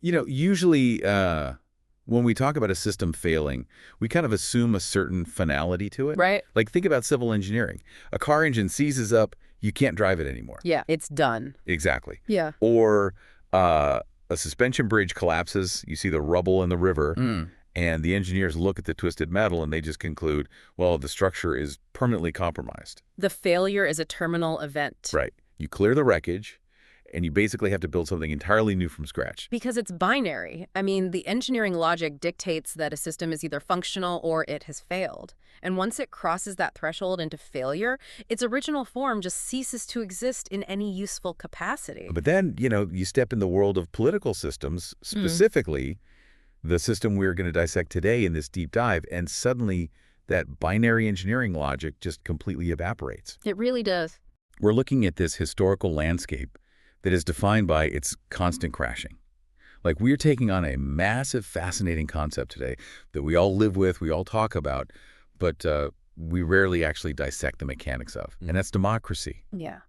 Usually when we talk about a system failing, we kind of assume a certain finality to it. Right? Like, think about civil engineering. A car engine seizes up, you can't drive it anymore. Yeah, it's done. Exactly. Yeah. Or a suspension bridge collapses, you see the rubble in the river, and the engineers look at the twisted metal and they just conclude, well, the structure is permanently compromised. The failure is a terminal event. Right. You clear the wreckage, and you basically have to build something entirely new from scratch. Because it's binary. I mean, the engineering logic dictates that a system is either functional or it has failed. And once it crosses that threshold into failure, its original form just ceases to exist in any useful capacity. But then, you step in the world of political systems, specifically the system we're going to dissect today in this deep dive, and suddenly that binary engineering logic just completely evaporates. It really does. We're looking at this historical landscape that is defined by its constant crashing. Like, we're taking on a massive, fascinating concept today that we all live with, we all talk about, but we rarely actually dissect the mechanics of, and that's democracy. Yeah.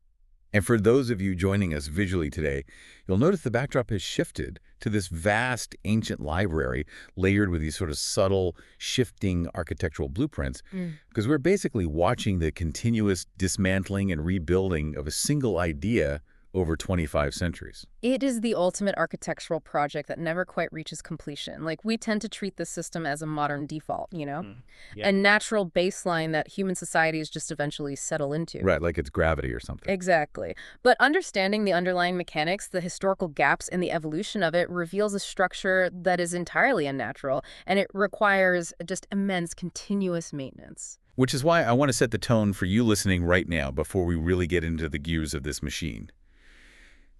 And for those of you joining us visually today, you'll notice the backdrop has shifted to this vast, ancient library layered with these sort of subtle, shifting architectural blueprints, because we're basically watching the continuous dismantling and rebuilding of a single idea over 25 centuries. It is the ultimate architectural project that never quite reaches completion. Like, we tend to treat the system as a modern default, Yeah. a natural baseline that human societies just eventually settle into. Right, like it's gravity or something. Exactly. But understanding the underlying mechanics, the historical gaps in the evolution of it, reveals a structure that is entirely unnatural, and it requires just immense continuous maintenance. Which is why I want to set the tone for you listening right now before we really get into the gears of this machine.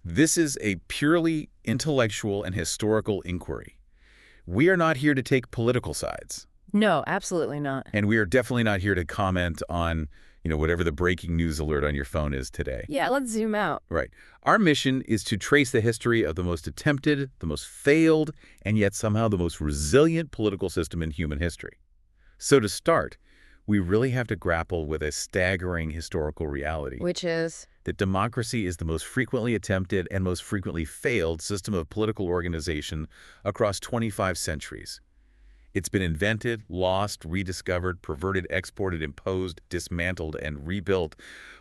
This is a purely intellectual and historical inquiry. We are not here to take political sides. No, absolutely not. And we are definitely not here to comment on, whatever the breaking news alert on your phone is today. Yeah, let's zoom out. Right. Our mission is to trace the history of the most attempted, the most failed, and yet somehow the most resilient political system in human history. So to start, we really have to grapple with a staggering historical reality. Which is? That democracy is the most frequently attempted and most frequently failed system of political organization across 25 centuries. It's been invented, lost, rediscovered, perverted, exported, imposed, dismantled, and rebuilt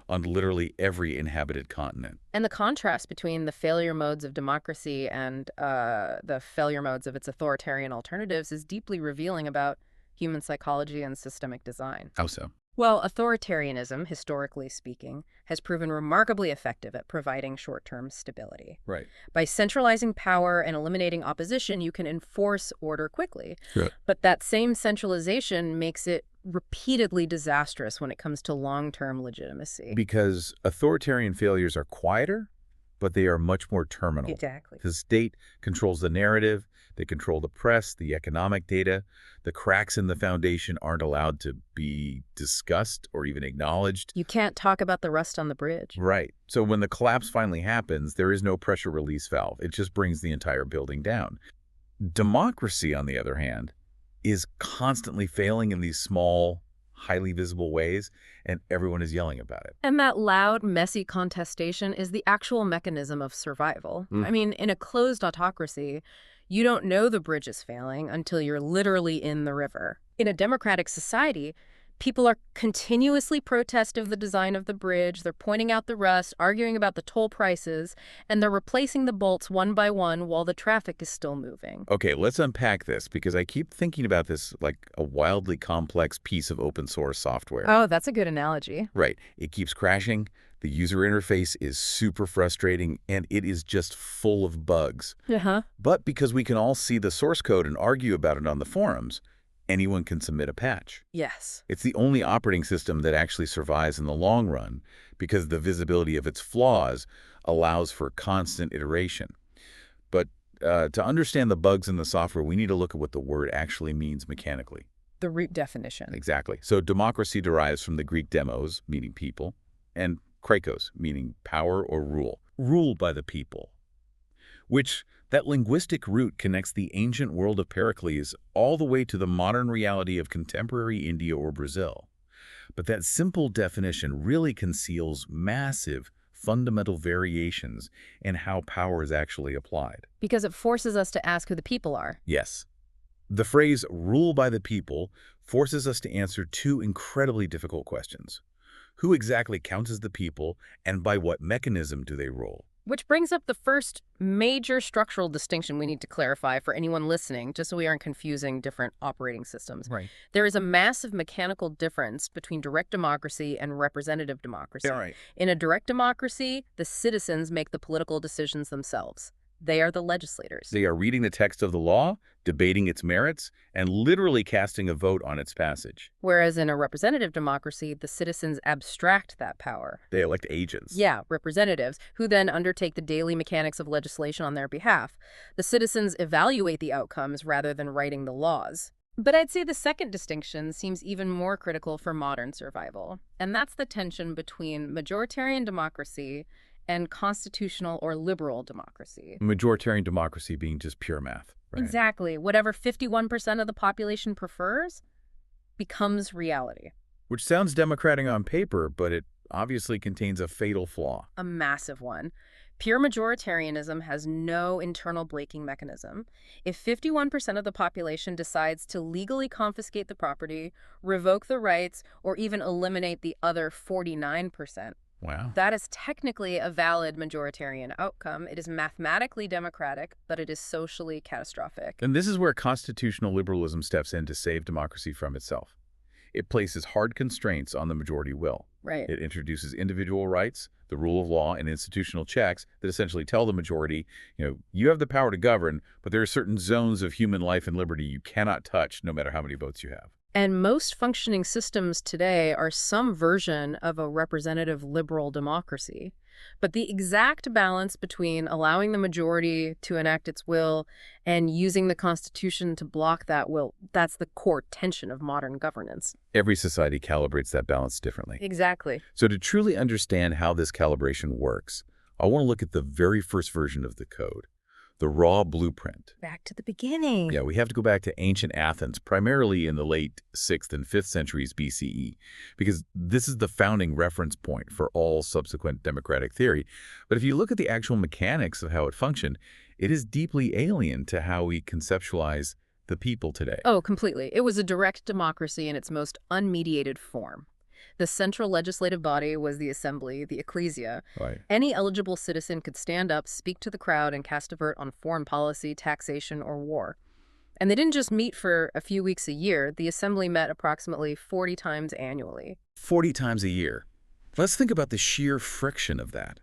on literally every inhabited continent. And the contrast between the failure modes of democracy and the failure modes of its authoritarian alternatives is deeply revealing about human psychology and systemic design. How so? Well, authoritarianism, historically speaking, has proven remarkably effective at providing short-term stability. Right. By centralizing power and eliminating opposition, you can enforce order quickly. Sure. But that same centralization makes it repeatedly disastrous when it comes to long-term legitimacy. Because authoritarian failures are quieter, but they are much more terminal. Exactly. The state controls the narrative, they control the press, the economic data. The cracks in the foundation aren't allowed to be discussed or even acknowledged. You can't talk about the rust on the bridge. Right. So when the collapse finally happens, there is no pressure release valve. It just brings the entire building down. Democracy, on the other hand, is constantly failing in these small, highly visible ways, and everyone is yelling about it. And that loud, messy contestation is the actual mechanism of survival. I mean, in a closed autocracy, you don't know the bridge is failing until you're literally in the river. In a democratic society, people are continuously protesting the design of the bridge, they're pointing out the rust, arguing about the toll prices, and they're replacing the bolts one by one while the traffic is still moving. Okay, let's unpack this, because I keep thinking about this like a wildly complex piece of open source software. Oh, that's a good analogy. Right. It keeps crashing. The user interface is super frustrating, and it is just full of bugs. But because we can all see the source code and argue about it on the forums, anyone can submit a patch. Yes. It's the only operating system that actually survives in the long run because the visibility of its flaws allows for constant iteration. But to understand the bugs in the software, we need to look at what the word actually means mechanically. The root definition. Exactly. So democracy derives from the Greek demos, meaning people, and krakos, meaning power or rule. Rule by the people. Which, that linguistic root connects the ancient world of Pericles all the way to the modern reality of contemporary India or Brazil. But that simple definition really conceals massive fundamental variations in how power is actually applied. Because it forces us to ask who the people are. Yes. The phrase rule by the people forces us to answer two incredibly difficult questions. Who exactly counts as the people, and by what mechanism do they rule? Which brings up the first major structural distinction we need to clarify for anyone listening, just so we aren't confusing different operating systems. Right. There is a massive mechanical difference between direct democracy and representative democracy. Yeah, right. In a direct democracy, the citizens make the political decisions themselves. They are the legislators. They are reading the text of the law, debating its merits, and literally casting a vote on its passage. Whereas in a representative democracy, the citizens abstract that power. They elect agents. Yeah, representatives, who then undertake the daily mechanics of legislation on their behalf. The citizens evaluate the outcomes rather than writing the laws. But I'd say the second distinction seems even more critical for modern survival, and that's the tension between majoritarian democracy and constitutional or liberal democracy. Majoritarian democracy being just pure math. Right? Exactly. Whatever 51% of the population prefers becomes reality. Which sounds democratic on paper, but it obviously contains a fatal flaw. A massive one. Pure majoritarianism has no internal braking mechanism. If 51% of the population decides to legally confiscate the property, revoke the rights, or even eliminate the other 49%, Wow. that is technically a valid majoritarian outcome. It is mathematically democratic, but it is socially catastrophic. And this is where constitutional liberalism steps in to save democracy from itself. It places hard constraints on the majority will. Right. It introduces individual rights, the rule of law, and institutional checks that essentially tell the majority, you have the power to govern, but there are certain zones of human life and liberty you cannot touch no matter how many votes you have. And most functioning systems today are some version of a representative liberal democracy. But the exact balance between allowing the majority to enact its will and using the Constitution to block that will, that's the core tension of modern governance. Every society calibrates that balance differently. Exactly. So to truly understand how this calibration works, I want to look at the very first version of the code, the raw blueprint. Back to the beginning. Yeah, we have to go back to ancient Athens, primarily in the late 6th and 5th centuries BCE, because this is the founding reference point for all subsequent democratic theory. But if you look at the actual mechanics of how it functioned, it is deeply alien to how we conceptualize the people today. Oh, completely. It was a direct democracy in its most unmediated form. The central legislative body was the assembly, the ecclesia. Right. Any eligible citizen could stand up, speak to the crowd, and cast a vote on foreign policy, taxation, or war. And they didn't just meet for a few weeks a year. The assembly met approximately 40 times annually. 40 times a year. Let's think about the sheer friction of that.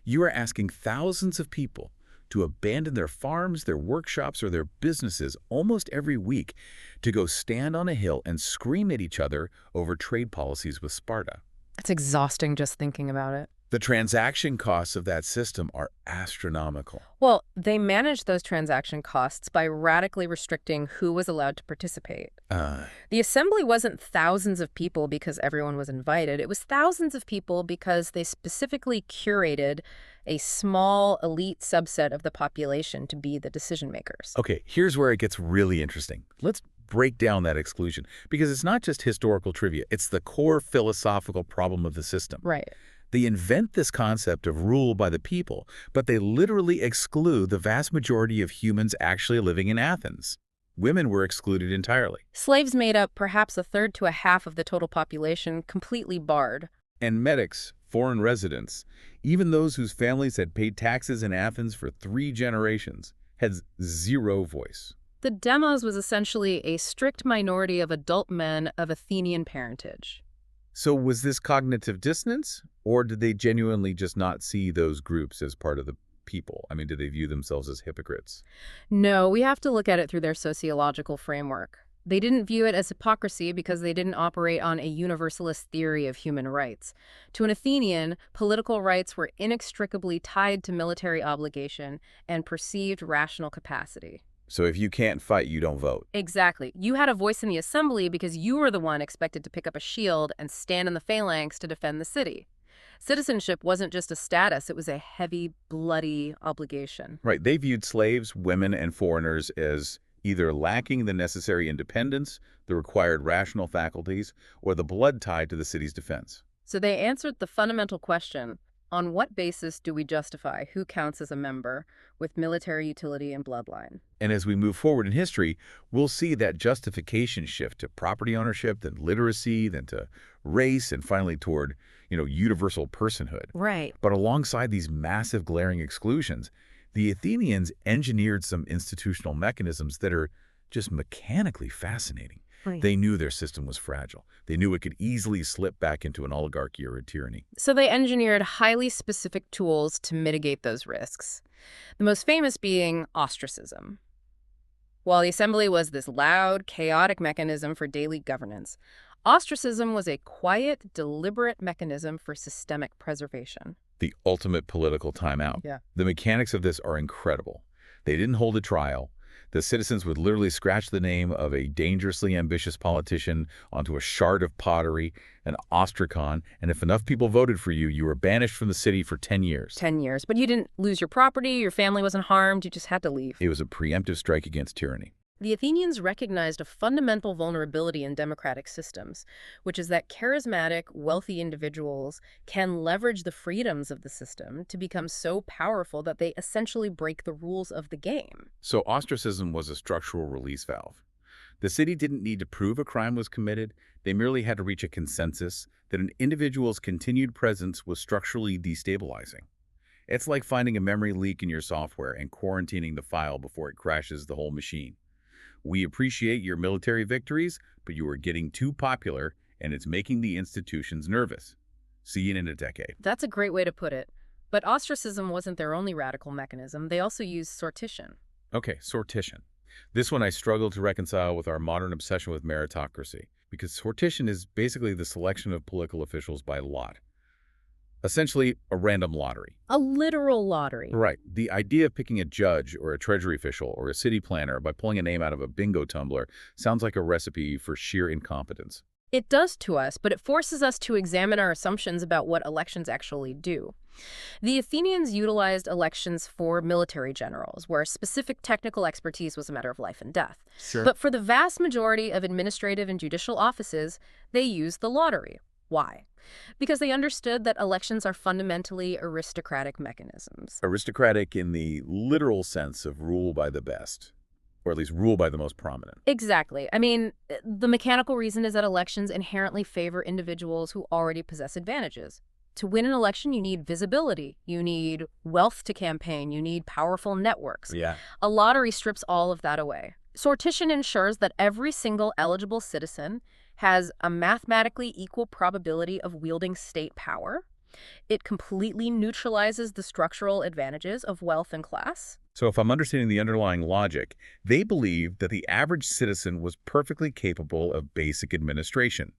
You are asking thousands of people to abandon their farms, their workshops, or their businesses almost every week to go stand on a hill and scream at each other over trade policies with Sparta. It's exhausting just thinking about it. The transaction costs of that system are astronomical. Well, they managed those transaction costs by radically restricting who was allowed to participate. The assembly wasn't thousands of people because everyone was invited. It was thousands of people because they specifically curated a small elite subset of the population to be the decision makers. Okay, here's where it gets really interesting. Let's break down that exclusion, because it's not just historical trivia. It's the core philosophical problem of the system. Right. They invent this concept of rule by the people, but they literally exclude the vast majority of humans actually living in Athens. Women were excluded entirely. Slaves made up perhaps a third to a half of the total population, completely barred. And medics, foreign residents, even those whose families had paid taxes in Athens for 3 generations, had zero voice. The demos was essentially a strict minority of adult men of Athenian parentage. So was this cognitive dissonance, or did they genuinely just not see those groups as part of the people? I mean, did they view themselves as hypocrites? No, we have to look at it through their sociological framework. They didn't view it as hypocrisy because they didn't operate on a universalist theory of human rights. To an Athenian, political rights were inextricably tied to military obligation and perceived rational capacity. So if you can't fight, you don't vote. Exactly. You had a voice in the assembly because you were the one expected to pick up a shield and stand in the phalanx to defend the city. Citizenship wasn't just a status, it was a heavy, bloody obligation. Right. They viewed slaves, women, and foreigners as either lacking the necessary independence, the required rational faculties, or the blood tied to the city's defense. So they answered the fundamental question, On what basis do we justify who counts as a member with military utility and bloodline? And as we move forward in history, we'll see that justification shift to property ownership, then literacy, then to race, and finally toward, universal personhood. Right. But alongside these massive glaring exclusions, the Athenians engineered some institutional mechanisms that are just mechanically fascinating. Right. They knew their system was fragile. They knew it could easily slip back into an oligarchy or a tyranny. So they engineered highly specific tools to mitigate those risks, the most famous being ostracism. While the assembly was this loud, chaotic mechanism for daily governance, ostracism was a quiet, deliberate mechanism for systemic preservation. The ultimate political timeout. Yeah. The mechanics of this are incredible. They didn't hold a trial. The citizens would literally scratch the name of a dangerously ambitious politician onto a shard of pottery, an ostracon, and if enough people voted for you, you were banished from the city for 10 years. 10 years. But you didn't lose your property, your family wasn't harmed, you just had to leave. It was a preemptive strike against tyranny. The Athenians recognized a fundamental vulnerability in democratic systems, which is that charismatic, wealthy individuals can leverage the freedoms of the system to become so powerful that they essentially break the rules of the game. So ostracism was a structural release valve. The city didn't need to prove a crime was committed. They merely had to reach a consensus that an individual's continued presence was structurally destabilizing. It's like finding a memory leak in your software and quarantining the file before it crashes the whole machine. We appreciate your military victories, but you are getting too popular, and it's making the institutions nervous. See you in a decade. That's a great way to put it. But ostracism wasn't their only radical mechanism. They also used sortition. Okay, sortition. This one I struggle to reconcile with our modern obsession with meritocracy, because sortition is basically the selection of political officials by lot. Essentially, a random lottery. A literal lottery. Right. The idea of picking a judge or a treasury official or a city planner by pulling a name out of a bingo tumbler sounds like a recipe for sheer incompetence. It does to us, but it forces us to examine our assumptions about what elections actually do. The Athenians utilized elections for military generals, where specific technical expertise was a matter of life and death. Sure. But for the vast majority of administrative and judicial offices, they used the lottery. Why? Because they understood that elections are fundamentally aristocratic mechanisms. Aristocratic in the literal sense of rule by the best, or at least rule by the most prominent. Exactly. I mean, the mechanical reason is that elections inherently favor individuals who already possess advantages. To win an election, you need visibility, you need wealth to campaign, you need powerful networks. Yeah. A lottery strips all of that away. Sortition ensures that every single eligible citizen has a mathematically equal probability of wielding state power. It completely neutralizes the structural advantages of wealth and class. So if I'm understanding the underlying logic, they believed that the average citizen was perfectly capable of basic administration,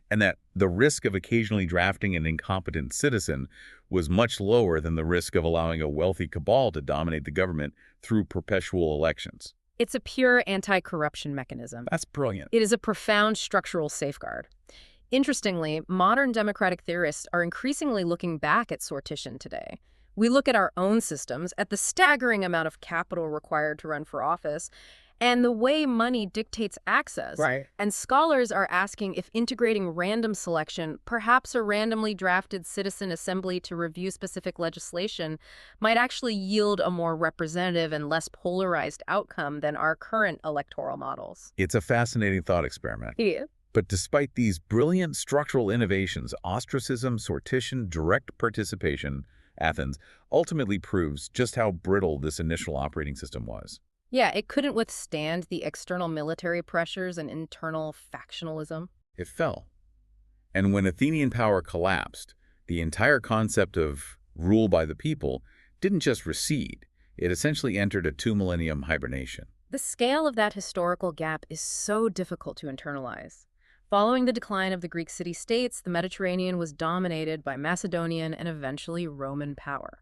and that the risk of occasionally drafting an incompetent citizen was much lower than the risk of allowing a wealthy cabal to dominate the government through perpetual elections. It's a pure anti-corruption mechanism. That's brilliant. It is a profound structural safeguard. Interestingly, modern democratic theorists are increasingly looking back at sortition today. We look at our own systems, at the staggering amount of capital required to run for office, and the way money dictates access. Right. And scholars are asking if integrating random selection, perhaps a randomly drafted citizen assembly to review specific legislation, might actually yield a more representative and less polarized outcome than our current electoral models. It's a fascinating thought experiment. Yeah. But despite these brilliant structural innovations, ostracism, sortition, direct participation, Athens ultimately proves just how brittle this initial operating system was. Yeah, it couldn't withstand the external military pressures and internal factionalism. It fell. And when Athenian power collapsed, the entire concept of rule by the people didn't just recede. It essentially entered a two-millennium hibernation. The scale of that historical gap is so difficult to internalize. Following the decline of the Greek city-states, the Mediterranean was dominated by Macedonian and eventually Roman power.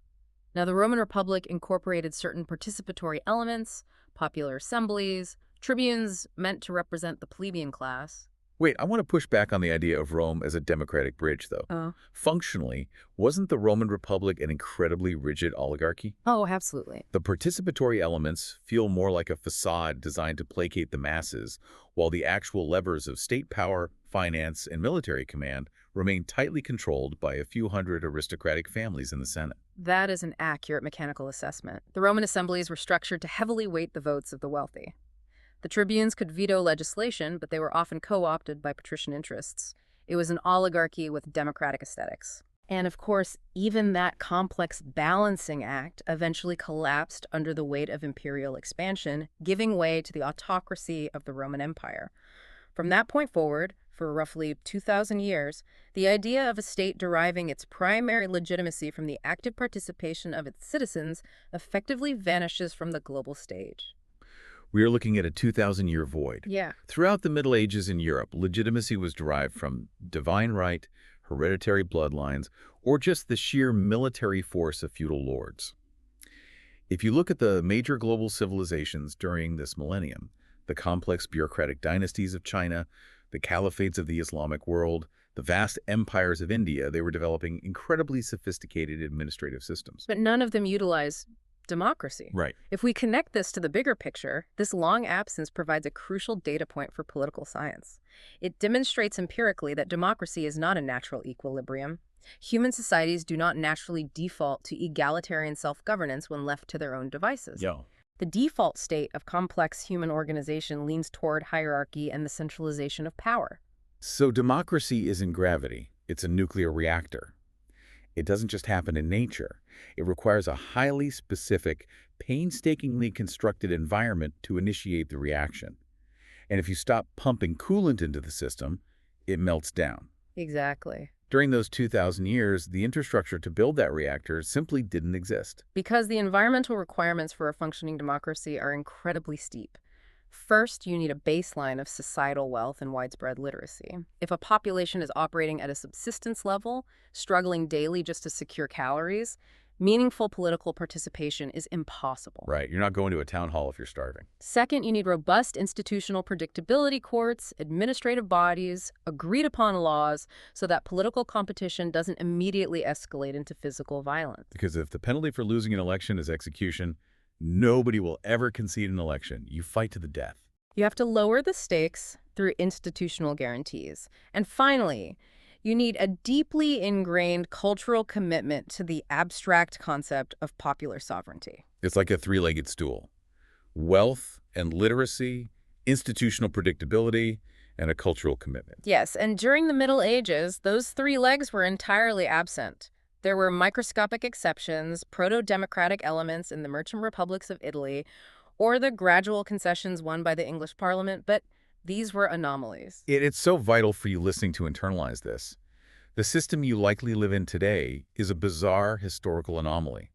Now, the Roman Republic incorporated certain participatory elements, popular assemblies, tribunes meant to represent the plebeian class. Wait, I want to push back on the idea of Rome as a democratic bridge, though. Oh. Functionally, wasn't the Roman Republic an incredibly rigid oligarchy? Oh, absolutely. The participatory elements feel more like a facade designed to placate the masses, while the actual levers of state power, finance, and military command remain tightly controlled by a few hundred aristocratic families in the Senate. That is an accurate mechanical assessment. The Roman assemblies were structured to heavily weight the votes of the wealthy. The tribunes could veto legislation, but they were often co-opted by patrician interests. It was an oligarchy with democratic aesthetics. And of course, even that complex balancing act eventually collapsed under the weight of imperial expansion, giving way to the autocracy of the Roman Empire. From that point forward, for roughly 2,000 years, the idea of a state deriving its primary legitimacy from the active participation of its citizens effectively vanishes from the global stage. We are looking at a 2,000-year void. Yeah. Throughout the Middle Ages in Europe, legitimacy was derived from divine right, hereditary bloodlines, or just the sheer military force of feudal lords. If you look at the major global civilizations during this millennium, the complex bureaucratic dynasties of China, the caliphates of the Islamic world, the vast empires of India, they were developing incredibly sophisticated administrative systems. But none of them utilize democracy. Right. If we connect this to the bigger picture, this long absence provides a crucial data point for political science. It demonstrates empirically that democracy is not a natural equilibrium. Human societies do not naturally default to egalitarian self-governance when left to their own devices. The default state of complex human organization leans toward hierarchy and the centralization of power. So democracy isn't gravity. It's a nuclear reactor. It doesn't just happen in nature. It requires a highly specific, painstakingly constructed environment to initiate the reaction. And if you stop pumping coolant into the system, it melts down. Exactly. During those 2,000 years, the infrastructure to build that reactor simply didn't exist. Because the environmental requirements for a functioning democracy are incredibly steep. First, you need a baseline of societal wealth and widespread literacy. If a population is operating at a subsistence level, struggling daily just to secure calories, meaningful political participation is impossible. Right. You're not going to a town hall if you're starving. Second, you need robust institutional predictability courts, administrative bodies, agreed-upon laws, so that political competition doesn't immediately escalate into physical violence. Because if the penalty for losing an election is execution, nobody will ever concede an election. You fight to the death. You have to lower the stakes through institutional guarantees. And finally, you need a deeply ingrained cultural commitment to the abstract concept of popular sovereignty. It's like a three-legged stool. Wealth and literacy, institutional predictability, and a cultural commitment. Yes, and during the Middle Ages, those three legs were entirely absent. There were microscopic exceptions, proto-democratic elements in the merchant republics of Italy, or the gradual concessions won by the English Parliament, but these were anomalies. It's so vital for you listening to internalize this. The system you likely live in today is a bizarre historical anomaly.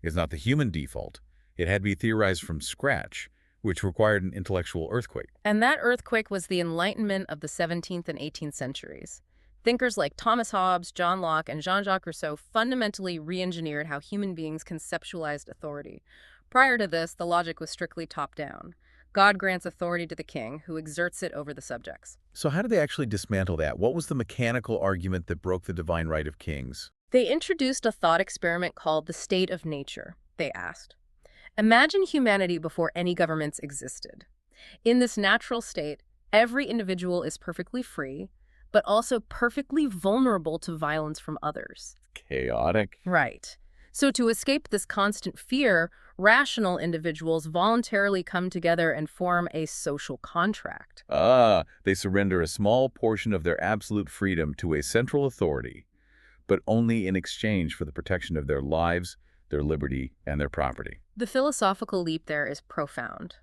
It's not the human default. It had to be theorized from scratch, which required an intellectual earthquake. And that earthquake was the Enlightenment of the 17th and 18th centuries. Thinkers like Thomas Hobbes, John Locke, and Jean-Jacques Rousseau fundamentally re-engineered how human beings conceptualized authority. Prior to this, the logic was strictly top-down. God grants authority to the king, who exerts it over the subjects. So how did they actually dismantle that? What was the mechanical argument that broke the divine right of kings? They introduced a thought experiment called the state of nature. They asked, imagine humanity before any governments existed. In this natural state, every individual is perfectly free, but also perfectly vulnerable to violence from others. Chaotic. Right. So to escape this constant fear, rational individuals voluntarily come together and form a social contract. They surrender a small portion of their absolute freedom to a central authority, but only in exchange for the protection of their lives, their liberty, and their property. The philosophical leap there is profound.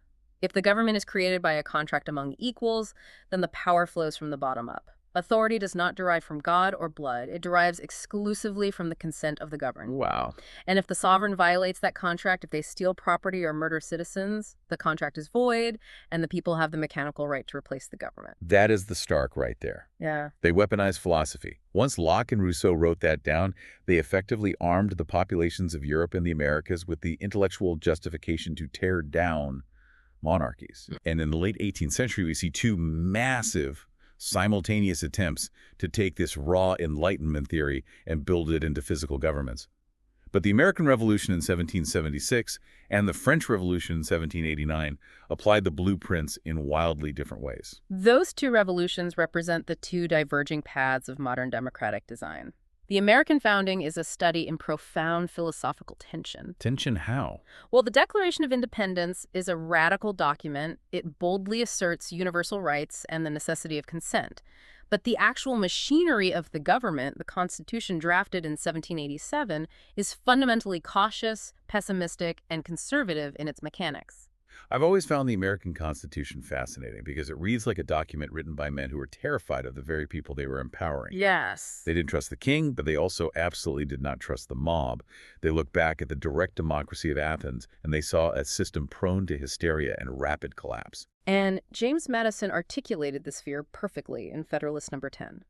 If the government is created by a contract among equals, then the power flows from the bottom up. Authority does not derive from God or blood. It derives exclusively from the consent of the governed. Wow. And if the sovereign violates that contract, if they steal property or murder citizens, the contract is void, and the people have the mechanical right to replace the government. That is the stark right there. Yeah. They weaponized philosophy. Once Locke and Rousseau wrote that down, they effectively armed the populations of Europe and the Americas with the intellectual justification to tear down monarchies. And in the late 18th century, we see two massive simultaneous attempts to take this raw Enlightenment theory and build it into physical governments. But the American Revolution in 1776 and the French Revolution in 1789 applied the blueprints in wildly different ways. Those two revolutions represent the two diverging paths of modern democratic design. The American founding is a study in profound philosophical tension. Tension how? Well, the Declaration of Independence is a radical document. It boldly asserts universal rights and the necessity of consent. But the actual machinery of the government, the Constitution drafted in 1787, is fundamentally cautious, pessimistic, and conservative in its mechanics. I've always found the American Constitution fascinating because it reads like a document written by men who were terrified of the very people they were empowering. Yes. They didn't trust the king, but they also absolutely did not trust the mob. They looked back at the direct democracy of Athens, and they saw a system prone to hysteria and rapid collapse. And James Madison articulated this fear perfectly in Federalist Number 10.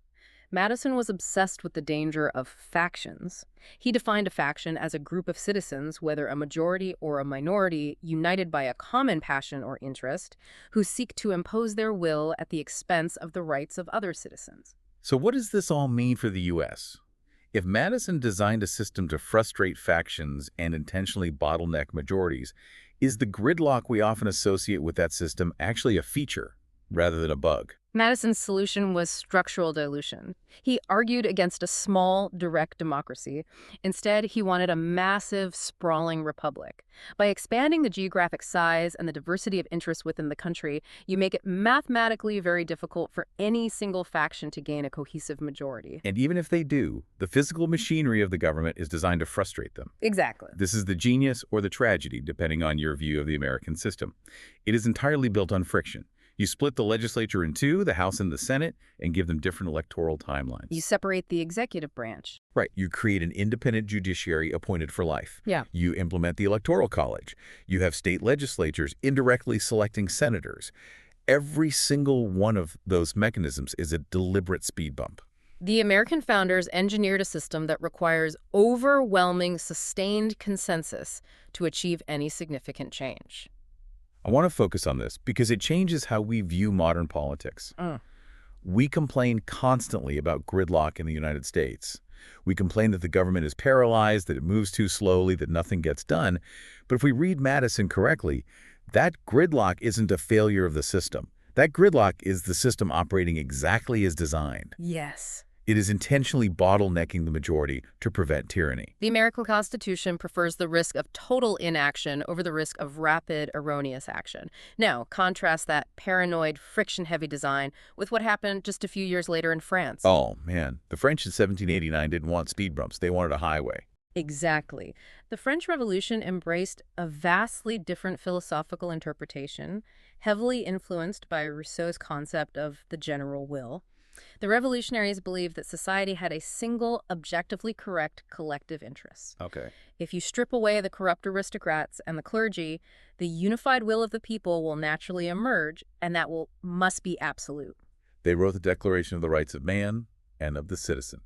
Madison was obsessed with the danger of factions. He defined a faction as a group of citizens, whether a majority or a minority, united by a common passion or interest, who seek to impose their will at the expense of the rights of other citizens. So what does this all mean for the U.S.? If Madison designed a system to frustrate factions and intentionally bottleneck majorities, is the gridlock we often associate with that system actually a feature rather than a bug? Madison's solution was structural dilution. He argued against a small, direct democracy. Instead, he wanted a massive, sprawling republic. By expanding the geographic size and the diversity of interests within the country, you make it mathematically very difficult for any single faction to gain a cohesive majority. And even if they do, the physical machinery of the government is designed to frustrate them. Exactly. This is the genius or the tragedy, depending on your view of the American system. It is entirely built on friction. You split the legislature in two, the House and the Senate, and give them different electoral timelines. You separate the executive branch. Right. You create an independent judiciary appointed for life. Yeah. You implement the Electoral College. You have state legislatures indirectly selecting senators. Every single one of those mechanisms is a deliberate speed bump. The American founders engineered a system that requires overwhelming, sustained consensus to achieve any significant change. I want to focus on this because it changes how we view modern politics. We complain constantly about gridlock in the United States. We complain that the government is paralyzed, that it moves too slowly, that nothing gets done. But if we read Madison correctly, that gridlock isn't a failure of the system. That gridlock is the system operating exactly as designed. Yes. It is intentionally bottlenecking the majority to prevent tyranny. The American Constitution prefers the risk of total inaction over the risk of rapid, erroneous action. Now, contrast that paranoid, friction-heavy design with what happened just a few years later in France. Oh, man. The French in 1789 didn't want speed bumps. They wanted a highway. Exactly. The French Revolution embraced a vastly different philosophical interpretation, heavily influenced by Rousseau's concept of the general will. The revolutionaries believed that society had a single, objectively correct collective interest. Okay. If you strip away the corrupt aristocrats and the clergy, the unified will of the people will naturally emerge, and that must be absolute. They wrote the Declaration of the Rights of Man and of the Citizen,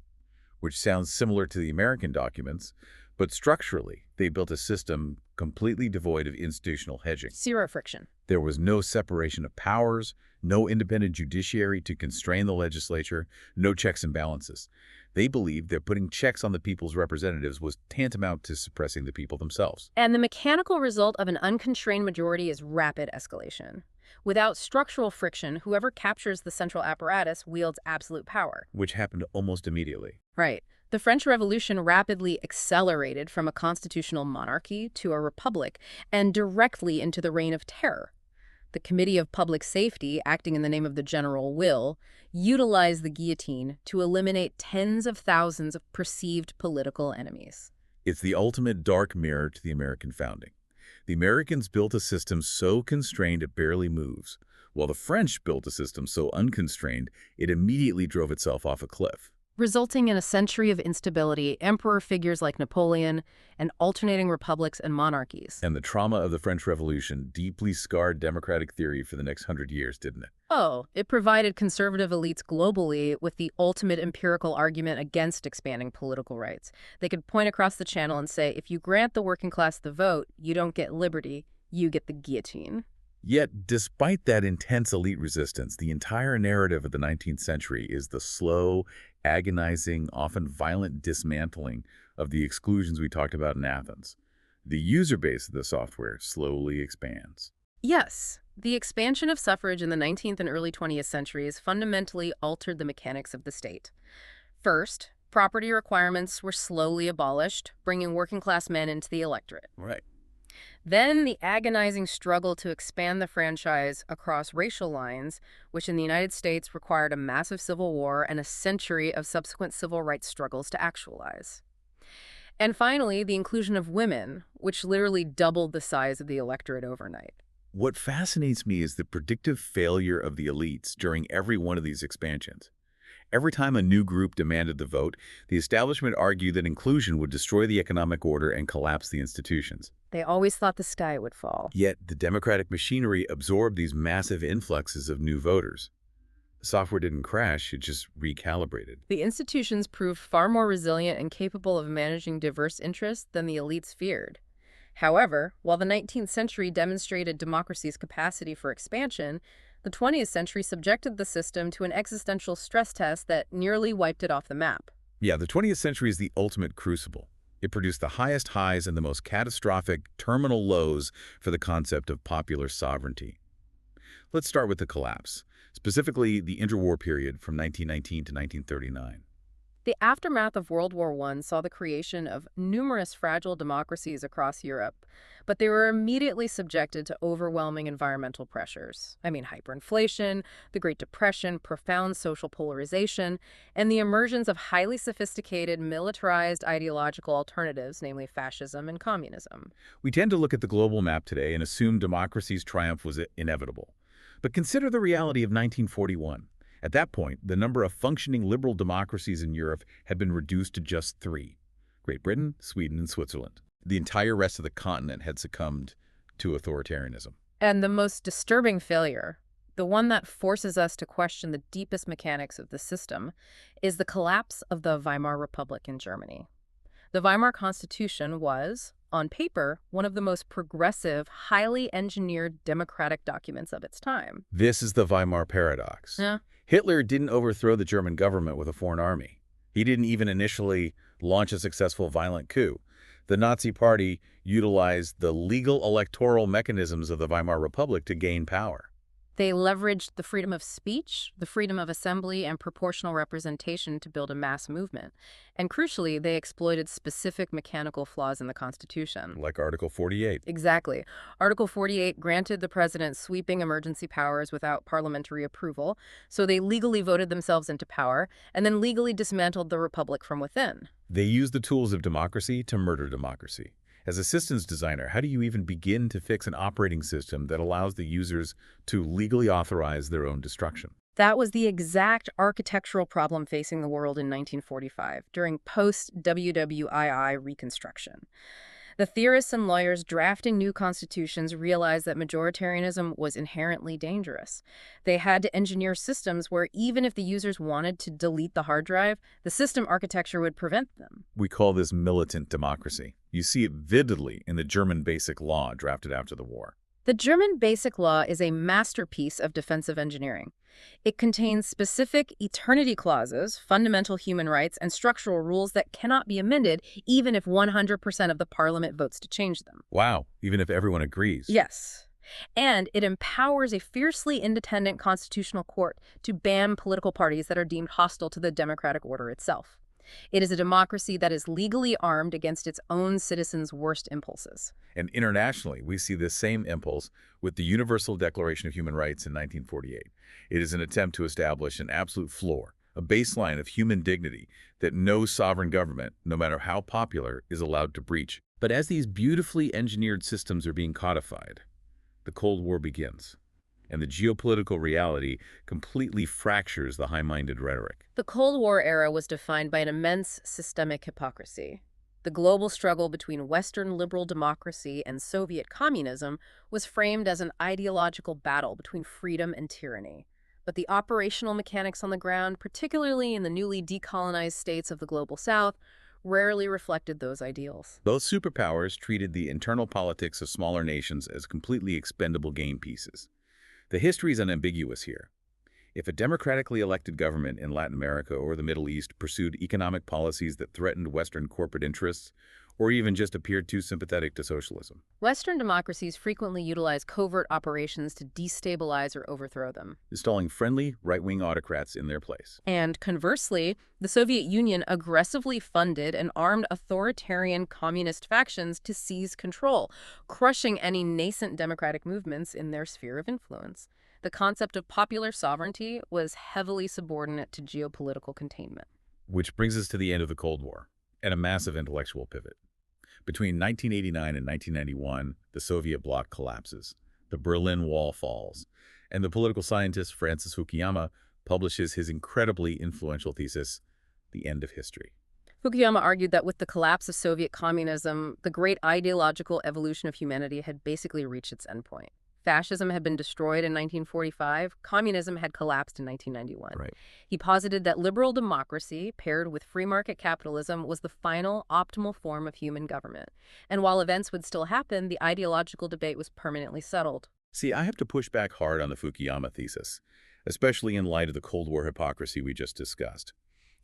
which sounds similar to the American documents, but structurally, they built a system completely devoid of institutional hedging. Zero friction. There was no separation of powers, no independent judiciary to constrain the legislature, no checks and balances. They believed that putting checks on the people's representatives was tantamount to suppressing the people themselves. And the mechanical result of an unconstrained majority is rapid escalation. Without structural friction, whoever captures the central apparatus wields absolute power. Which happened almost immediately. Right. The French Revolution rapidly accelerated from a constitutional monarchy to a republic and directly into the reign of terror. The Committee of Public Safety, acting in the name of the general will, utilized the guillotine to eliminate tens of thousands of perceived political enemies. It's the ultimate dark mirror to the American founding. The Americans built a system so constrained it barely moves, while the French built a system so unconstrained it immediately drove itself off a cliff. Resulting in a century of instability, emperor figures like Napoleon, and alternating republics and monarchies. And the trauma of the French Revolution deeply scarred democratic theory for the next 100 years, didn't it? Oh, it provided conservative elites globally with the ultimate empirical argument against expanding political rights. They could point across the channel and say, if you grant the working class the vote, you don't get liberty, you get the guillotine. Yet, despite that intense elite resistance, the entire narrative of the 19th century is the slow, agonizing, often violent dismantling of the exclusions we talked about in Athens. The user base of the software slowly expands. Yes, the expansion of suffrage in the 19th and early 20th centuries fundamentally altered the mechanics of the state. First, property requirements were slowly abolished, bringing working-class men into the electorate. Right. Then the agonizing struggle to expand the franchise across racial lines, which in the United States required a massive civil war and a century of subsequent civil rights struggles to actualize. And finally, the inclusion of women, which literally doubled the size of the electorate overnight. What fascinates me is the predictive failure of the elites during every one of these expansions. Every time a new group demanded the vote, the establishment argued that inclusion would destroy the economic order and collapse the institutions. They always thought the sky would fall. Yet, the democratic machinery absorbed these massive influxes of new voters. The software didn't crash, it just recalibrated. The institutions proved far more resilient and capable of managing diverse interests than the elites feared. However, while the 19th century demonstrated democracy's capacity for expansion, the 20th century subjected the system to an existential stress test that nearly wiped it off the map. Yeah, the 20th century is the ultimate crucible. It produced the highest highs and the most catastrophic terminal lows for the concept of popular sovereignty. Let's start with the collapse, specifically the interwar period from 1919 to 1939. The aftermath of World War I saw the creation of numerous fragile democracies across Europe, but they were immediately subjected to overwhelming environmental pressures. Hyperinflation, the Great Depression, profound social polarization, and the emergence of highly sophisticated, militarized ideological alternatives, namely fascism and communism. We tend to look at the global map today and assume democracy's triumph was inevitable. But consider the reality of 1941. At that point, the number of functioning liberal democracies in Europe had been reduced to just 3: Great Britain, Sweden, and Switzerland. The entire rest of the continent had succumbed to authoritarianism. And the most disturbing failure, the one that forces us to question the deepest mechanics of the system, is the collapse of the Weimar Republic in Germany. The Weimar Constitution was, on paper, one of the most progressive, highly engineered democratic documents of its time. This is the Weimar paradox. Yeah. Hitler didn't overthrow the German government with a foreign army. He didn't even initially launch a successful violent coup. The Nazi Party utilized the legal electoral mechanisms of the Weimar Republic to gain power. They leveraged the freedom of speech, the freedom of assembly, and proportional representation to build a mass movement. And crucially, they exploited specific mechanical flaws in the Constitution. Like Article 48. Exactly. Article 48 granted the president sweeping emergency powers without parliamentary approval, so they legally voted themselves into power, and then legally dismantled the republic from within. They used the tools of democracy to murder democracy. As a systems designer, how do you even begin to fix an operating system that allows the users to legally authorize their own destruction? That was the exact architectural problem facing the world in 1945, during post-WWII reconstruction. The theorists and lawyers drafting new constitutions realized that majoritarianism was inherently dangerous. They had to engineer systems where even if the users wanted to delete the hard drive, the system architecture would prevent them. We call this militant democracy. You see it vividly in the German Basic Law drafted after the war. The German Basic Law is a masterpiece of defensive engineering. It contains specific eternity clauses, fundamental human rights, and structural rules that cannot be amended even if 100% of the parliament votes to change them. Wow, even if everyone agrees. Yes. And it empowers a fiercely independent constitutional court to ban political parties that are deemed hostile to the democratic order itself. It is a democracy that is legally armed against its own citizens' worst impulses. And internationally, we see this same impulse with the Universal Declaration of Human Rights in 1948. It is an attempt to establish an absolute floor, a baseline of human dignity that no sovereign government, no matter how popular, is allowed to breach. But as these beautifully engineered systems are being codified, the Cold War begins, and the geopolitical reality completely fractures the high-minded rhetoric. The Cold War era was defined by an immense systemic hypocrisy. The global struggle between Western liberal democracy and Soviet communism was framed as an ideological battle between freedom and tyranny. But the operational mechanics on the ground, particularly in the newly decolonized states of the Global South, rarely reflected those ideals. Both superpowers treated the internal politics of smaller nations as completely expendable game pieces. The history is unambiguous here. If a democratically elected government in Latin America or the Middle East pursued economic policies that threatened Western corporate interests, or even just appeared too sympathetic to socialism, Western democracies frequently utilize covert operations to destabilize or overthrow them. installing friendly, right-wing autocrats in their place. And conversely, the Soviet Union aggressively funded and armed authoritarian communist factions to seize control, crushing any nascent democratic movements in their sphere of influence. The concept of popular sovereignty was heavily subordinate to geopolitical containment. Which brings us to the end of the Cold War and a massive intellectual pivot. Between 1989 and 1991, the Soviet bloc collapses, the Berlin Wall falls, and the political scientist Francis Fukuyama publishes his incredibly influential thesis, The End of History. Fukuyama argued that with the collapse of Soviet communism, the great ideological evolution of humanity had basically reached its endpoint. Fascism had been destroyed in 1945. Communism had collapsed in 1991. Right. He posited that liberal democracy, paired with free market capitalism, was the final, optimal form of human government. And while events would still happen, the ideological debate was permanently settled. See, I have to push back hard on the Fukuyama thesis, especially in light of the Cold War hypocrisy we just discussed.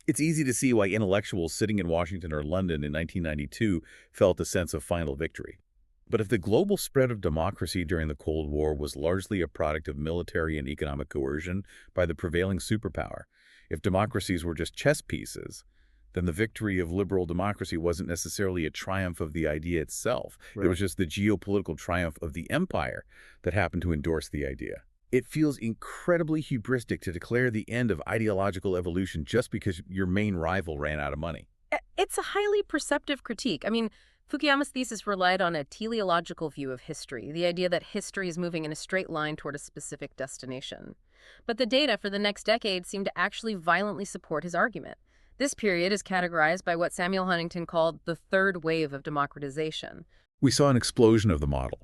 It's easy to see why intellectuals sitting in Washington or London in 1992 felt a sense of final victory. But if the global spread of democracy during the Cold War was largely a product of military and economic coercion by the prevailing superpower, if democracies were just chess pieces, then the victory of liberal democracy wasn't necessarily a triumph of the idea itself. Right. It was just the geopolitical triumph of the empire that happened to endorse the idea. It feels incredibly hubristic to declare the end of ideological evolution just because your main rival ran out of money. It's a highly perceptive critique. I mean, Fukuyama's thesis relied on a teleological view of history, the idea that history is moving in a straight line toward a specific destination. But the data for the next decade seemed to actually violently support his argument. This period is categorized by what Samuel Huntington called the third wave of democratization. We saw an explosion of the model.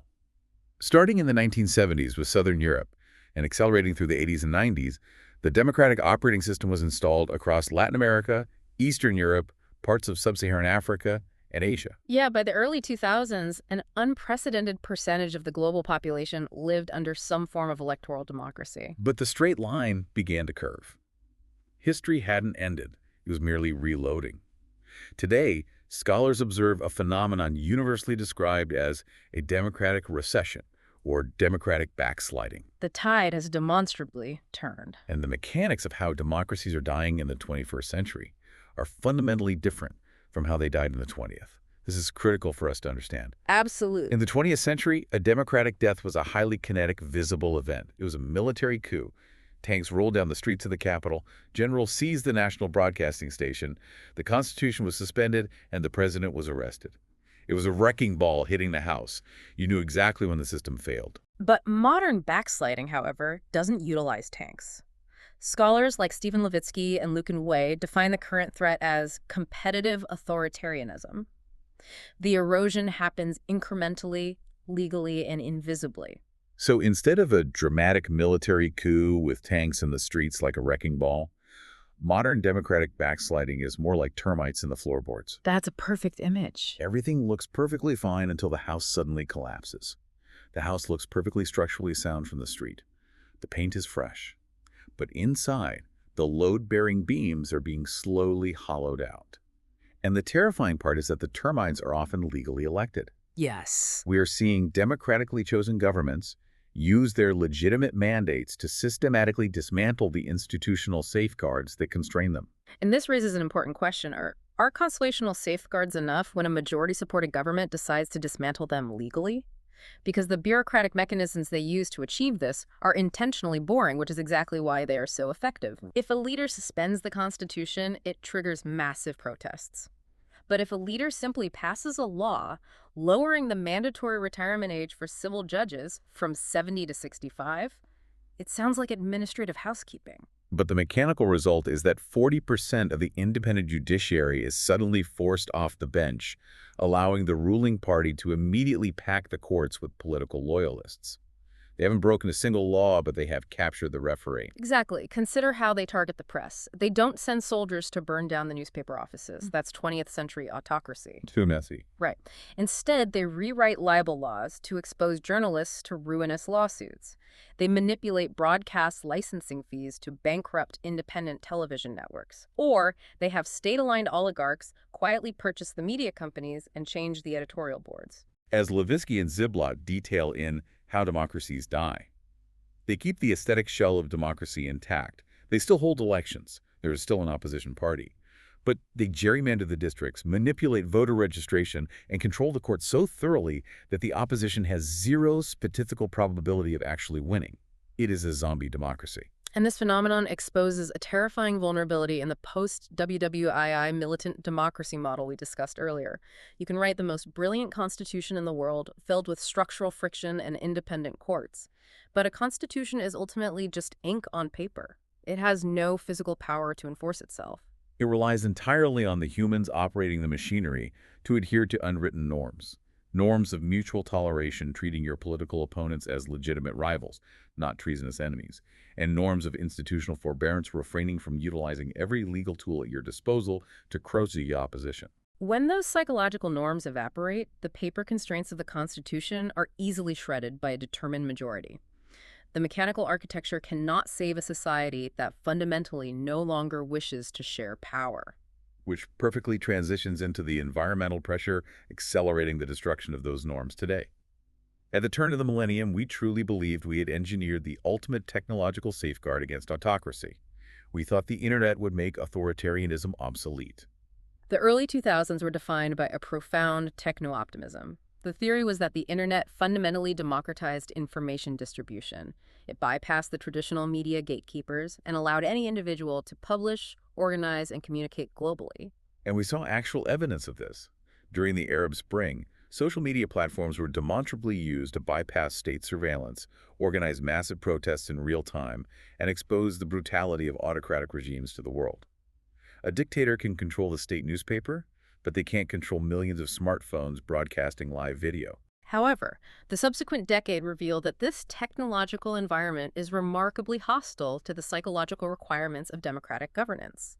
Starting in the 1970s with Southern Europe and accelerating through the 80s and 90s, the democratic operating system was installed across Latin America, Eastern Europe, parts of sub-Saharan Africa, and Asia. Yeah, by the early 2000s, an unprecedented percentage of the global population lived under some form of electoral democracy. But the straight line began to curve. History hadn't ended. It was merely reloading. Today, scholars observe a phenomenon universally described as a democratic recession or democratic backsliding. The tide has demonstrably turned. And the mechanics of how democracies are dying in the 21st century are fundamentally different from how they died in the 20th. This is critical for us to understand. Absolutely. In the 20th century, a democratic death was a highly kinetic, visible event. It was a military coup. Tanks rolled down the streets of the Capitol, generals seized the national broadcasting station, the Constitution was suspended, and the president was arrested. It was a wrecking ball hitting the House. You knew exactly when the system failed. But modern backsliding, however, doesn't utilize tanks. Scholars like Stephen Levitsky and Lucan Wei define the current threat as competitive authoritarianism. The erosion happens incrementally, legally, and invisibly. So instead of a dramatic military coup with tanks in the streets like a wrecking ball, modern democratic backsliding is more like termites in the floorboards. That's a perfect image. Everything looks perfectly fine until the house suddenly collapses. The house looks perfectly structurally sound from the street. The paint is fresh. But inside, the load-bearing beams are being slowly hollowed out. And the terrifying part is that the termites are often legally elected. Yes. We are seeing democratically chosen governments use their legitimate mandates to systematically dismantle the institutional safeguards that constrain them. And this raises an important question. Are constitutional safeguards enough when a majority-supported government decides to dismantle them legally? Because the bureaucratic mechanisms they use to achieve this are intentionally boring, which is exactly why they are so effective. If a leader suspends the Constitution, it triggers massive protests. But if a leader simply passes a law lowering the mandatory retirement age for civil judges from 70 to 65, it sounds like administrative housekeeping. But the mechanical result is that 40% of the independent judiciary is suddenly forced off the bench, allowing the ruling party to immediately pack the courts with political loyalists. They haven't broken a single law, but they have captured the referee. Exactly. Consider how they target the press. They don't send soldiers to burn down the newspaper offices. That's 20th century autocracy. Too messy. Right. Instead, they rewrite libel laws to expose journalists to ruinous lawsuits. They manipulate broadcast licensing fees to bankrupt independent television networks. Or they have state-aligned oligarchs quietly purchase the media companies and change the editorial boards. As Levitsky and Ziblatt detail in How Democracies Die, they keep the aesthetic shell of democracy intact. They still hold elections. There is still an opposition party. But they gerrymander the districts, manipulate voter registration, and control the courts so thoroughly that the opposition has zero statistical probability of actually winning. It is a zombie democracy. And this phenomenon exposes a terrifying vulnerability in the post-WWII militant democracy model we discussed earlier. You can write the most brilliant constitution in the world, filled with structural friction and independent courts. But a constitution is ultimately just ink on paper. It has no physical power to enforce itself. It relies entirely on the humans operating the machinery to adhere to unwritten norms. Norms of mutual toleration, treating your political opponents as legitimate rivals, not treasonous enemies, and norms of institutional forbearance, refraining from utilizing every legal tool at your disposal to crush the opposition. When those psychological norms evaporate, the paper constraints of the Constitution are easily shredded by a determined majority. The mechanical architecture cannot save a society that fundamentally no longer wishes to share power. Which perfectly transitions into the environmental pressure accelerating the destruction of those norms today. At the turn of the millennium, we truly believed we had engineered the ultimate technological safeguard against autocracy. We thought the internet would make authoritarianism obsolete. The early 2000s were defined by a profound techno-optimism. The theory was that the internet fundamentally democratized information distribution. It bypassed the traditional media gatekeepers and allowed any individual to publish, organize, and communicate globally. And we saw actual evidence of this. During the Arab Spring, social media platforms were demonstrably used to bypass state surveillance, organize massive protests in real time, and expose the brutality of autocratic regimes to the world. A dictator can control the state newspaper, but they can't control millions of smartphones broadcasting live video. However, the subsequent decade revealed that this technological environment is remarkably hostile to the psychological requirements of democratic governance.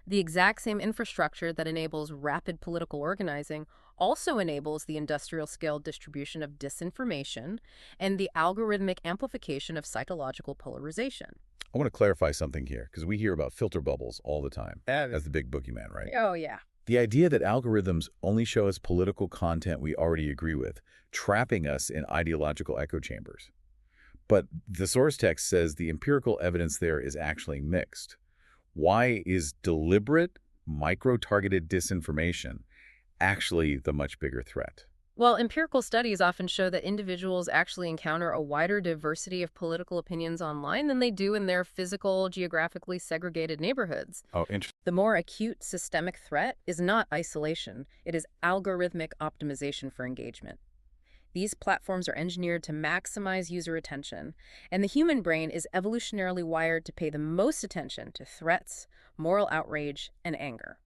The exact same infrastructure that enables rapid political organizing also enables the industrial-scale distribution of disinformation and the algorithmic amplification of psychological polarization. I want to clarify something here, because we hear about filter bubbles all the time as the big boogeyman, right? Oh, yeah. The idea that algorithms only show us political content we already agree with, trapping us in ideological echo chambers. But the source text says the empirical evidence there is actually mixed. Why is deliberate, micro-targeted disinformation actually the much bigger threat? Well, empirical studies often show that individuals actually encounter a wider diversity of political opinions online than they do in their physical, geographically segregated neighborhoods. Oh, interesting. The more acute systemic threat is not isolation, it is algorithmic optimization for engagement. These platforms are engineered to maximize user attention, and the human brain is evolutionarily wired to pay the most attention to threats, moral outrage, and anger.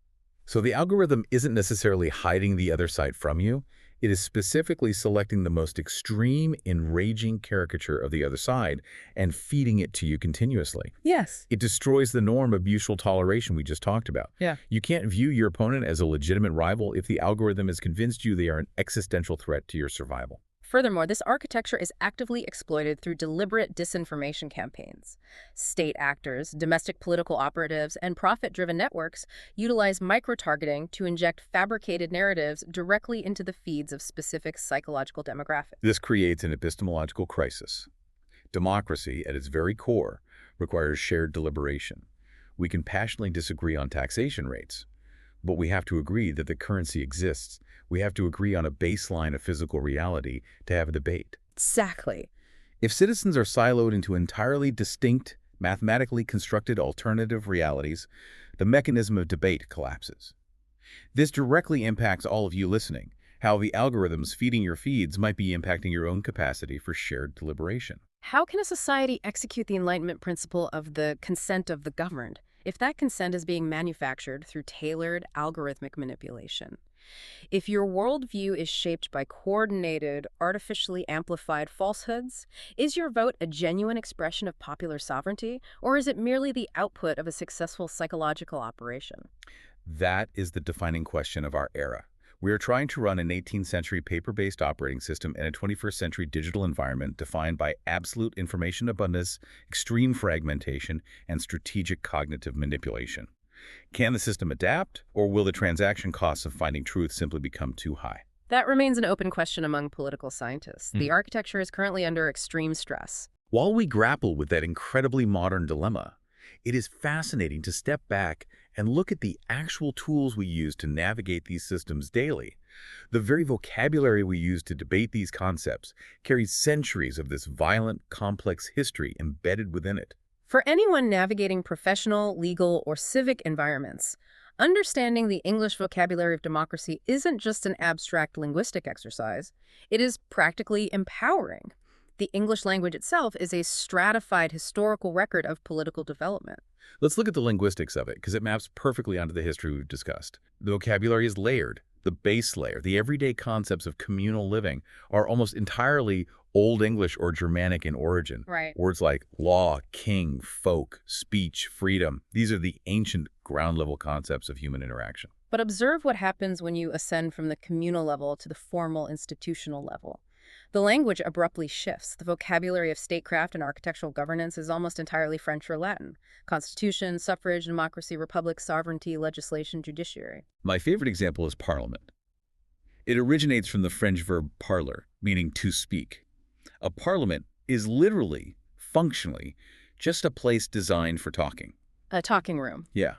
So the algorithm isn't necessarily hiding the other side from you. It is specifically selecting the most extreme, enraging caricature of the other side and feeding it to you continuously. Yes. It destroys the norm of mutual toleration we just talked about. Yeah. You can't view your opponent as a legitimate rival if the algorithm has convinced you they are an existential threat to your survival. Furthermore, this architecture is actively exploited through deliberate disinformation campaigns. State actors, domestic political operatives, and profit-driven networks utilize micro-targeting to inject fabricated narratives directly into the feeds of specific psychological demographics. This creates an epistemological crisis. Democracy, at its very core, requires shared deliberation. We can passionately disagree on taxation rates, but we have to agree that the currency exists. We have to agree on a baseline of physical reality to have a debate. Exactly. If citizens are siloed into entirely distinct, mathematically constructed alternative realities, the mechanism of debate collapses. This directly impacts all of you listening, how the algorithms feeding your feeds might be impacting your own capacity for shared deliberation. How can a society execute the Enlightenment principle of the consent of the governed if that consent is being manufactured through tailored algorithmic manipulation? If your worldview is shaped by coordinated, artificially amplified falsehoods, is your vote a genuine expression of popular sovereignty, or is it merely the output of a successful psychological operation? That is the defining question of our era. We are trying to run an 18th century paper-based operating system in a 21st century digital environment defined by absolute information abundance, extreme fragmentation, and strategic cognitive manipulation. Can the system adapt, or will the transaction costs of finding truth simply become too high? That remains an open question among political scientists. The architecture is currently under extreme stress. While we grapple with that incredibly modern dilemma, it is fascinating to step back and look at the actual tools we use to navigate these systems daily. The very vocabulary we use to debate these concepts carries centuries of this violent, complex history embedded within it. For anyone navigating professional, legal, or civic environments, understanding the English vocabulary of democracy isn't just an abstract linguistic exercise. It is practically empowering. The English language itself is a stratified historical record of political development. Let's look at the linguistics of it, because it maps perfectly onto the history we've discussed. The vocabulary is layered. The base layer, the everyday concepts of communal living, are almost entirely Old English or Germanic in origin. Right. Words like law, king, folk, speech, freedom, these are the ancient ground-level concepts of human interaction. But observe what happens when you ascend from the communal level to the formal institutional level. The language abruptly shifts. The vocabulary of statecraft and architectural governance is almost entirely French or Latin. Constitution, suffrage, democracy, republic, sovereignty, legislation, judiciary. My favorite example is parliament. It originates from the French verb parler, meaning to speak. A parliament is literally, functionally, just a place designed for talking. A talking room. Yeah,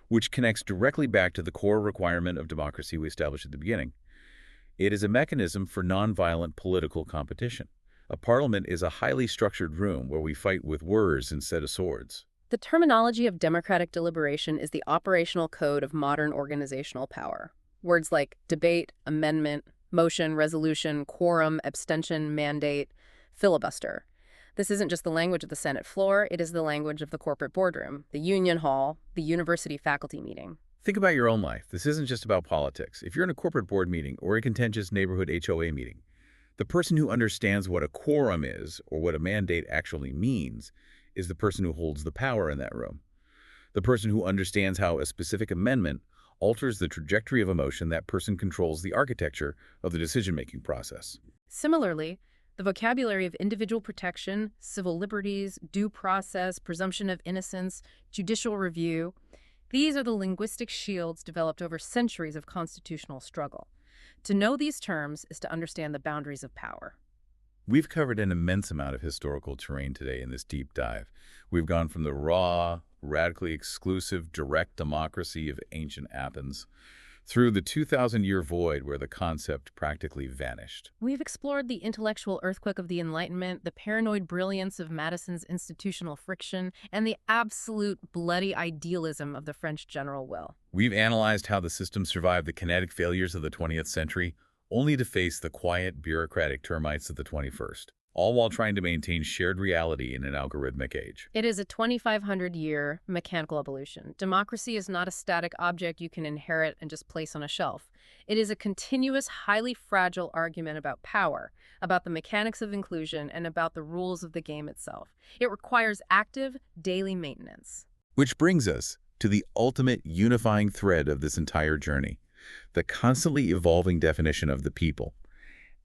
which connects directly back to the core requirement of democracy we established at the beginning. It is a mechanism for nonviolent political competition. A parliament is a highly structured room where we fight with words instead of swords. The terminology of democratic deliberation is the operational code of modern organizational power. Words like debate, amendment, motion, resolution, quorum, abstention, mandate, filibuster. This isn't just the language of the Senate floor, it is the language of the corporate boardroom, the union hall, the university faculty meeting. Think about your own life. This isn't just about politics. If you're in a corporate board meeting or a contentious neighborhood HOA meeting, the person who understands what a quorum is or what a mandate actually means is the person who holds the power in that room. The person who understands how a specific amendment alters the trajectory of a motion, that person controls the architecture of the decision-making process. Similarly, the vocabulary of individual protection, civil liberties, due process, presumption of innocence, judicial review, these are the linguistic shields developed over centuries of constitutional struggle. To know these terms is to understand the boundaries of power. We've covered an immense amount of historical terrain today in this deep dive. We've gone from the raw, radically exclusive, direct democracy of ancient Athens through the 2,000-year void where the concept practically vanished. We've explored the intellectual earthquake of the Enlightenment, the paranoid brilliance of Madison's institutional friction, and the absolute bloody idealism of the French general will. We've analyzed how the system survived the kinetic failures of the 20th century, only to face the quiet, bureaucratic termites of the 21st, all while trying to maintain shared reality in an algorithmic age. It is a 2,500-year mechanical evolution. Democracy is not a static object you can inherit and just place on a shelf. It is a continuous, highly fragile argument about power, about the mechanics of inclusion, and about the rules of the game itself. It requires active, daily maintenance. Which brings us to the ultimate unifying thread of this entire journey, the constantly evolving definition of the people.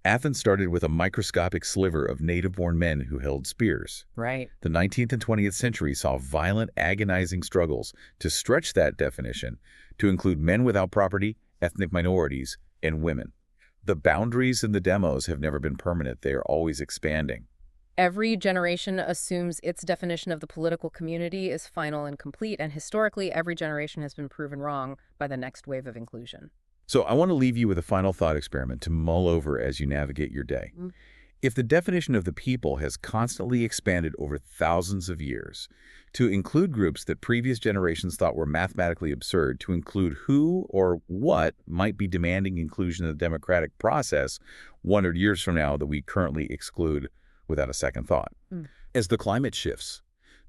Athens started with a microscopic sliver of native-born men who held spears. Right. The 19th and 20th century saw violent, agonizing struggles to stretch that definition to include men without property, ethnic minorities, and women. The boundaries in the demos have never been permanent. They are always expanding. Every generation assumes its definition of the political community is final and complete, and historically, every generation has been proven wrong by the next wave of inclusion. So I want to leave you with a final thought experiment to mull over as you navigate your day. If the definition of the people has constantly expanded over thousands of years to include groups that previous generations thought were mathematically absurd, to include who or what might be demanding inclusion in the democratic process 100 years from now that we currently exclude without a second thought. As the climate shifts,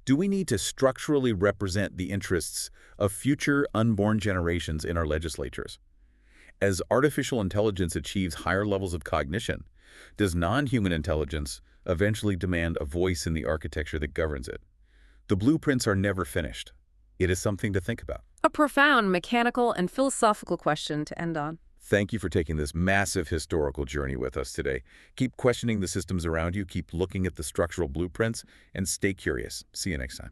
do we need to structurally represent the interests of future unborn generations in our legislatures? As artificial intelligence achieves higher levels of cognition, does non-human intelligence eventually demand a voice in the architecture that governs it? The blueprints are never finished. It is something to think about. A profound mechanical and philosophical question to end on. Thank you for taking this massive historical journey with us today. Keep questioning the systems around you, keep looking at the structural blueprints, and stay curious. See you next time.